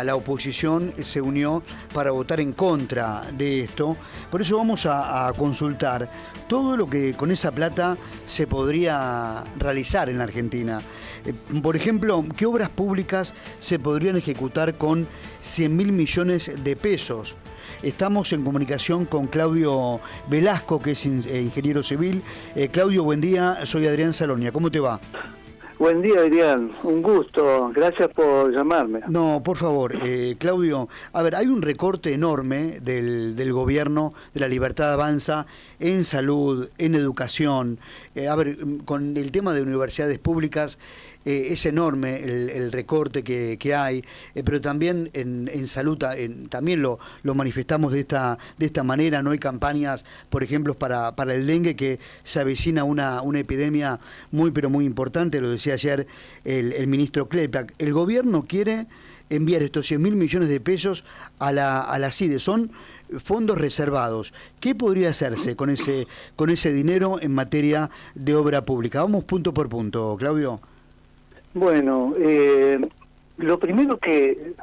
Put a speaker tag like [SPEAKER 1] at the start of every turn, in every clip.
[SPEAKER 1] La oposición se unió para votar en contra de esto. Por eso vamos a consultar todo lo que con esa plata se podría realizar en la Argentina. Por ejemplo, ¿qué obras públicas se podrían ejecutar con 100.000 millones de pesos? Estamos en comunicación con Claudio Velasco, que es ingeniero civil. Claudio, buen día. Soy Adrián Salonia. ¿Cómo te va?
[SPEAKER 2] Buen día, Adrián. Un gusto. Gracias por llamarme.
[SPEAKER 1] No, por favor, Claudio, a ver, hay un recorte enorme del gobierno de La Libertad Avanza en salud, en educación. A ver, con el tema de universidades públicas es enorme el recorte que hay, pero también en salud también lo manifestamos de esta manera. No hay campañas, por ejemplo, para el dengue, que se avecina una epidemia muy, pero muy importante. Lo decía ayer el ministro Klepak. El gobierno quiere enviar estos 100.000 millones de pesos a la CIDE. Son fondos reservados. ¿Qué podría hacerse con ese dinero en materia de obra pública? Vamos punto por punto, Claudio.
[SPEAKER 2] Bueno, lo primero que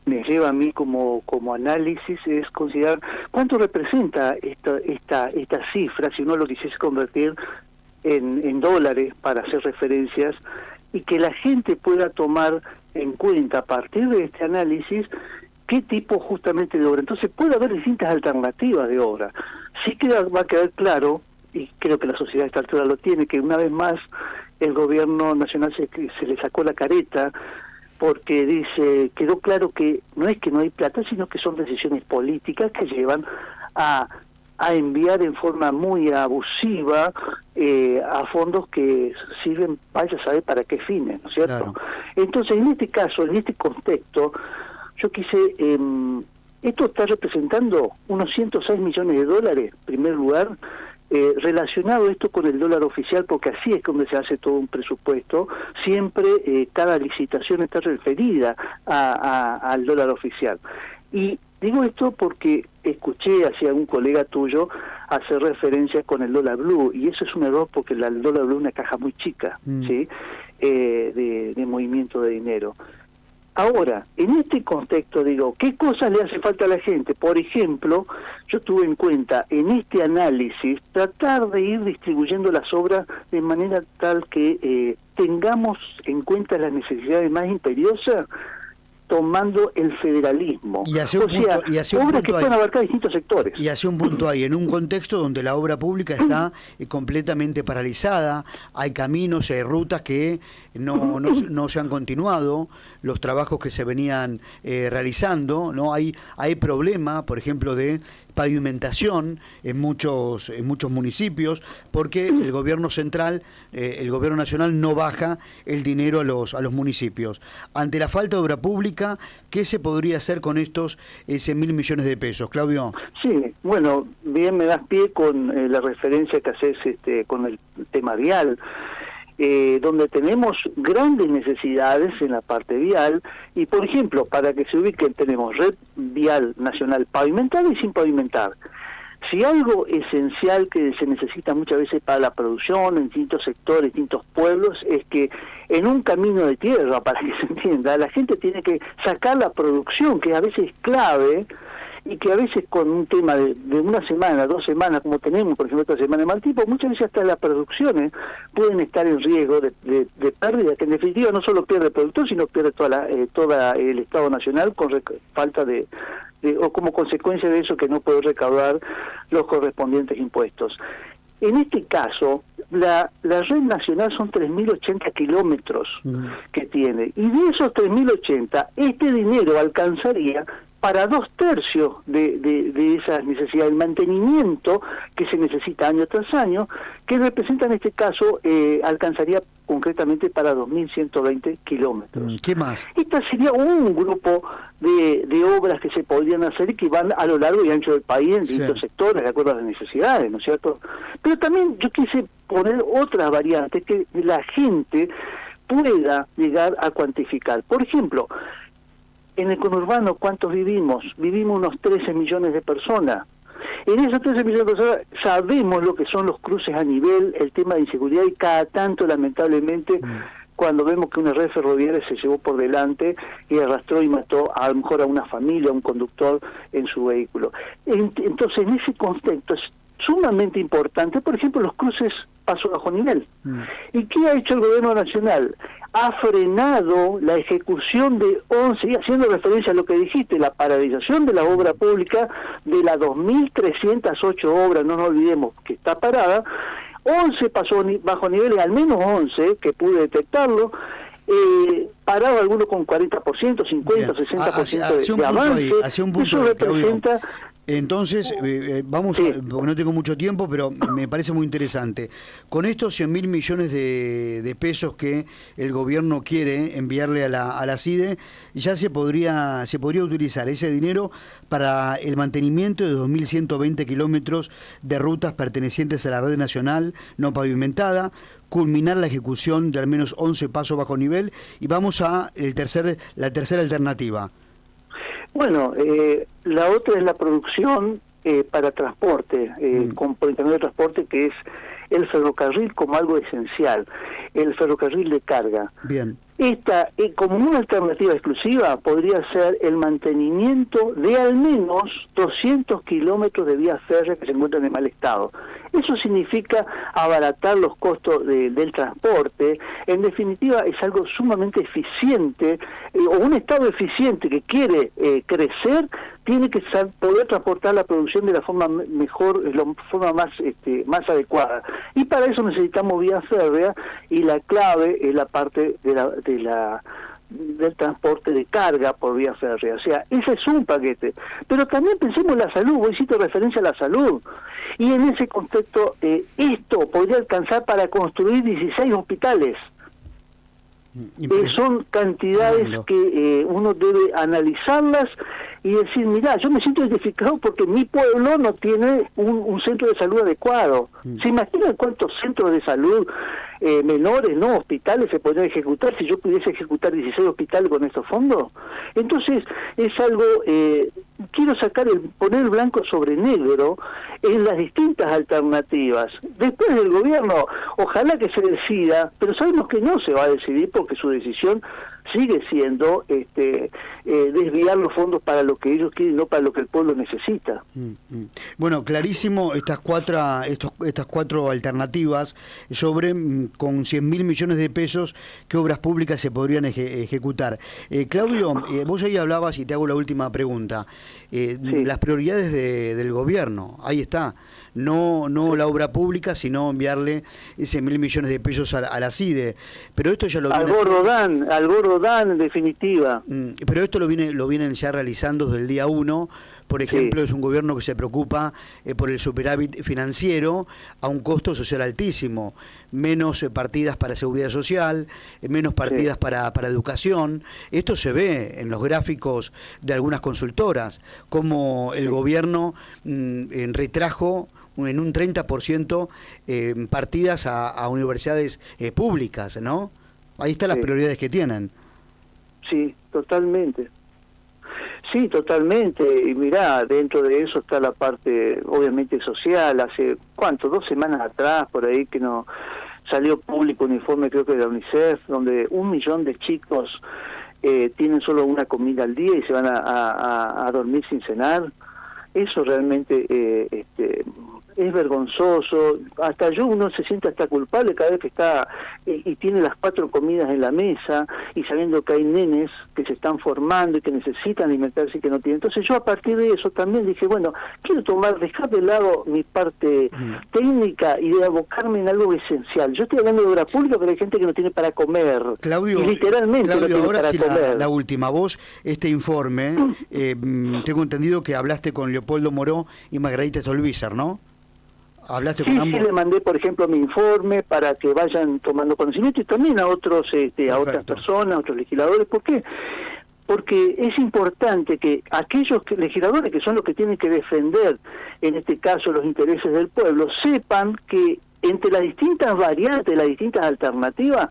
[SPEAKER 2] me lleva a mí como análisis es considerar cuánto representa esta cifra, si uno lo quisiese convertir en dólares para hacer referencias, y que la gente pueda tomar en cuenta a partir de este análisis qué tipo justamente de obra. Entonces puede haber distintas alternativas de obra. Sí que va a quedar claro, y creo que la sociedad a esta altura lo tiene, que una vez más el gobierno nacional se le sacó la careta, porque quedó claro que no es que no hay plata, sino que son decisiones políticas que llevan a enviar en forma muy abusiva a fondos que sirven, vaya a saber para qué fines, ¿no es cierto?
[SPEAKER 1] Claro.
[SPEAKER 2] Entonces, en este caso, en este contexto, yo quise... esto está representando unos 106 millones de dólares, en primer lugar, relacionado esto con el dólar oficial, porque así es como se hace todo un presupuesto. Siempre cada licitación está referida al dólar oficial. Y digo esto porque escuché hacia un colega tuyo hacer referencia con el dólar blue, y eso es un error, porque el dólar blue es una caja muy chica, ¿sí? De movimiento de dinero. Ahora, en este contexto digo, ¿qué cosas le hace falta a la gente? Por ejemplo, yo tuve en cuenta en este análisis tratar de ir distribuyendo las obras de manera tal que tengamos en cuenta las necesidades más imperiosas, tomando el federalismo.
[SPEAKER 1] Y hace un punto,
[SPEAKER 2] obras que puedan abarcar distintos sectores.
[SPEAKER 1] Y hace un punto ahí, en un contexto donde la obra pública está completamente paralizada, hay caminos, hay rutas que no se han continuado, los trabajos que se venían realizando, no hay problema, por ejemplo, de pavimentación en muchos municipios, porque el gobierno central, el gobierno nacional no baja el dinero a los municipios. Ante la falta de obra pública, ¿qué se podría hacer con estos 100.000 millones de pesos, Claudio?
[SPEAKER 2] Sí, bueno, bien me das pie con la referencia que haces con el tema vial, donde tenemos grandes necesidades en la parte vial, y por ejemplo, para que se ubiquen, tenemos red vial nacional pavimentada y sin pavimentar. Si algo esencial que se necesita muchas veces para la producción en distintos sectores, distintos pueblos, es que en un camino de tierra, para que se entienda, la gente tiene que sacar la producción, que a veces es clave, y que a veces con un tema de una semana, 2 semanas, como tenemos, por ejemplo, esta semana de mal tiempo, muchas veces hasta las producciones pueden estar en riesgo de pérdida, que en definitiva no solo pierde el productor, sino pierde toda el Estado Nacional con falta o como consecuencia de eso, que no puede recaudar los correspondientes impuestos. En este caso, la red nacional son 3.080 kilómetros que tiene, y de esos 3.080, este dinero alcanzaría para 2/3 de esas necesidades, el mantenimiento que se necesita año tras año, que representa en este caso, alcanzaría concretamente para 2.120 kilómetros.
[SPEAKER 1] ¿Qué más?
[SPEAKER 2] Este sería un grupo de obras que se podrían hacer y que van a lo largo y ancho del país en distintos sectores, de acuerdo a las necesidades, ¿no es cierto? Pero también yo quise poner otras variantes que la gente pueda llegar a cuantificar. Por ejemplo, en el conurbano, ¿cuántos vivimos? Vivimos unos 13 millones de personas. En esos 13 millones de personas sabemos lo que son los cruces a nivel, el tema de inseguridad, y cada tanto, lamentablemente, cuando vemos que una red ferroviaria se llevó por delante y arrastró y mató a lo mejor a una familia, a un conductor en su vehículo. Entonces, en ese contexto es sumamente importante, por ejemplo, los cruces paso bajo nivel. ¿Y qué ha hecho el gobierno nacional? Ha frenado la ejecución de 11, y haciendo referencia a lo que dijiste, la paralización de la obra pública de las 2.308 obras, no nos olvidemos que está parada, 11 pasó bajo niveles, al menos 11, que pude detectarlo, parado alguno con 40%, 50, 60% de avance.
[SPEAKER 1] Hacia un punto,
[SPEAKER 2] eso representa...
[SPEAKER 1] Entonces, vamos, porque no tengo mucho tiempo, pero me parece muy interesante. Con estos 100.000 millones de pesos que el gobierno quiere enviarle a la CIDE, ya se podría utilizar ese dinero para el mantenimiento de 2.120 kilómetros de rutas pertenecientes a la red nacional no pavimentada, culminar la ejecución de al menos 11 pasos bajo nivel, y vamos a la tercera alternativa.
[SPEAKER 2] Bueno, la otra es la producción para transporte, por intermedio de transporte, que es el ferrocarril como algo esencial, el ferrocarril de carga.
[SPEAKER 1] Bien.
[SPEAKER 2] Esta, como una alternativa exclusiva, podría ser el mantenimiento de al menos 200 kilómetros de vías férreas que se encuentran en mal estado. Eso significa abaratar los costos del transporte. En definitiva, es algo sumamente eficiente, o un Estado eficiente que quiere crecer, tiene que poder transportar la producción de la forma mejor, la forma más adecuada. Y para eso necesitamos vías férreas, y la clave es la parte del transporte de carga por vía férrea. O sea, ese es un paquete. Pero también pensemos en la salud, vos hiciste referencia a la salud. Y en ese contexto, esto podría alcanzar para construir 16 hospitales. Son cantidades que uno debe analizarlas y decir, mirá, yo me siento identificado porque mi pueblo no tiene un centro de salud adecuado. ¿Se imaginan cuántos centros de salud menores, no hospitales, se podrían ejecutar si yo pudiese ejecutar 16 hospitales con estos fondos? Entonces, es algo, quiero poner el blanco sobre negro en las distintas alternativas. Después del gobierno, ojalá que se decida, pero sabemos que no se va a decidir porque su decisión sigue siendo desviar los fondos para lo que ellos quieren, no para lo que el pueblo necesita.
[SPEAKER 1] Bueno, clarísimo estas cuatro alternativas sobre con 100.000 millones de pesos qué obras públicas se podrían ejecutar. Claudio, vos ahí hablabas, y te hago la última pregunta, sí, las prioridades del gobierno, ahí está. No la obra pública, sino enviarle ese 1.000 millones de pesos a la CIDE. Pero esto ya lo
[SPEAKER 2] al gordo Dan, en definitiva.
[SPEAKER 1] Pero esto lo vienen ya realizando desde el día 1. Por ejemplo, sí, es un gobierno que se preocupa por el superávit financiero a un costo social altísimo. Menos partidas para seguridad social, menos partidas sí, para educación. Esto se ve en los gráficos de algunas consultoras, como el gobierno retrajo en un 30% partidas a universidades públicas, ¿no? Ahí están las prioridades que tienen.
[SPEAKER 2] Sí, totalmente. Sí, totalmente. Y mirá, dentro de eso está la parte, obviamente, social. Hace, ¿cuánto? 2 semanas atrás, por ahí, que no salió público un informe, creo que de la UNICEF, donde 1 millón de chicos tienen solo una comida al día y se van a dormir sin cenar. Eso realmente es vergonzoso. Hasta uno se siente hasta culpable cada vez que está y tiene las 4 comidas en la mesa, y sabiendo que hay nenes que se están formando y que necesitan alimentarse y que no tienen. Entonces yo, a partir de eso, también dije, bueno, quiero dejar de lado mi parte técnica y de abocarme en algo esencial. Yo estoy hablando de obra pública, pero hay gente que no tiene para comer.
[SPEAKER 1] Claudio,
[SPEAKER 2] y literalmente
[SPEAKER 1] Claudio,
[SPEAKER 2] no tiene
[SPEAKER 1] ahora
[SPEAKER 2] para
[SPEAKER 1] sí
[SPEAKER 2] comer.
[SPEAKER 1] La última. Vos, este informe, tengo entendido que hablaste con Leopoldo Moró y Margarita Stolbizer, ¿no? ¿Hablaste con ambos?
[SPEAKER 2] Sí, le mandé, por ejemplo, mi informe para que vayan tomando conocimiento, y también a otros, a otras personas, a otros legisladores. ¿Por qué? Porque es importante que aquellos legisladores, que son los que tienen que defender, en este caso, los intereses del pueblo, sepan que entre las distintas variantes, las distintas alternativas,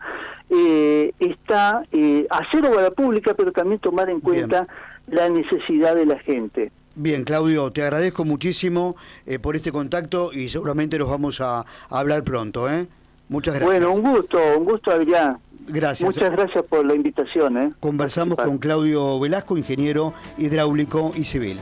[SPEAKER 2] está hacer obra pública, pero también tomar en cuenta la necesidad de la gente.
[SPEAKER 1] Bien, Claudio, te agradezco muchísimo por este contacto, y seguramente nos vamos a hablar pronto, ¿eh? Muchas gracias.
[SPEAKER 2] Bueno, un gusto, Adrián.
[SPEAKER 1] Gracias.
[SPEAKER 2] Muchas gracias por la invitación.
[SPEAKER 1] Conversamos con Claudio Velasco, ingeniero hidráulico y civil.